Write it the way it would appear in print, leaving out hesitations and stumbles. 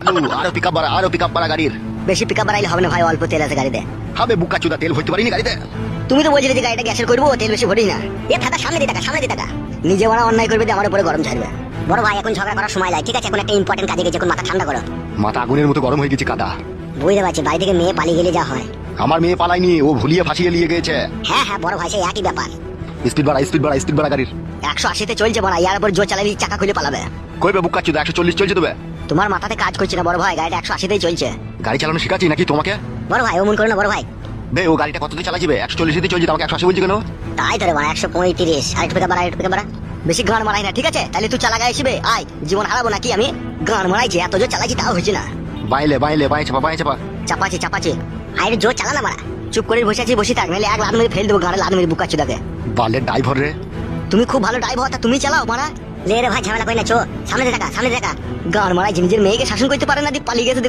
আরো পিকআপ বাড়া গাড়ির। বেশি পিকআপ বাড়াইলে হবে না ভাই, অল্প তেল আছে গাড়িতে। হবে বুকা চুদা, তেল ভরতে পারিনি গাড়িতে। তুমি তো বলছিলে যে গাড়িটা গ্যাসের করবো, তেল বেশি ভরিস না। এ ফাটা সামনে দিয়ে টাকা, সামনে দিয়ে টাকা। নিজে বড় অন্যায় করবে দিয়ে আমার উপরে গরম ছাড়বে। বড় ভাই এখন ঝগড়া করার সময় লাগে, ঠিক আছে? এখন একটা ইম্পর্টেন্ট কাজে গেছে, এখন মাথা ঠান্ডা করো। মাথা আগুনের মতো গরম হয়ে গেছে কাদা। বুঝতে পারছি, বাড়ি থেকে মেয়ে পালিয়ে গেলে যা হয়। আমার মেয়ে পালাইনি, ও ভুলিয়ে ফাঁসিয়ে নিয়ে গেছে। হ্যাঁ হ্যাঁ বড় ভাই, সেই একই ব্যাপার। স্পিড বাড়া গাড়ির। 180-তে চলছে বড়, ইয়ার উপর জোর চালাবি চাকা খুলে পালাবে। কইবে বুকা চুদা 140 চলছে তবে। তোমার মাথাতে কাজ করছে না বড় ভাই, গাড়িটা 180-তেই চলছে। গাড়ি চালানো শিখাচ্ছি নাকি তোমাকে? বড় ভাই অমন করো না বড় ভাই। বে ও গাড়িটা কততে চালাছিবে? 140 তে চলছে, আমাকে 180 বলছি কেন? তাই ধরে বড় 135, আরেকটু পিকআপ বাড়া, আরেকটু পিকআপ বাড়া। বেশি গান মারাই না, ঠিক আছে? তাহলে তুই চালা গায়ে আসবে, আয় জীবন হারাবো নাকি আমি? গান মারাইছি, এত জোর চালাইছি তাও হয়েছে না। বাইলে বাই চাপা। চাপাচ্ছি আরে জোর চালা না মারা। চুপ করে বসে আছি, বসে থাক, নাহলে এক লাত মেরে ফেল দেবো গাড়ি, লাত মেরে বুকাচ্ছি তাকে। বালের ড্রাইভার রে। তুমি খুব ভালো ড্রাইভার, তা তুমি চালাও মারা। লে রে ভাই ঝামেলা কই না, চো সামনে দেখা। গান মারাই নিজের মেয়েকে শাসন করতে পারে না, দিয়ে পালিয়ে গেছে।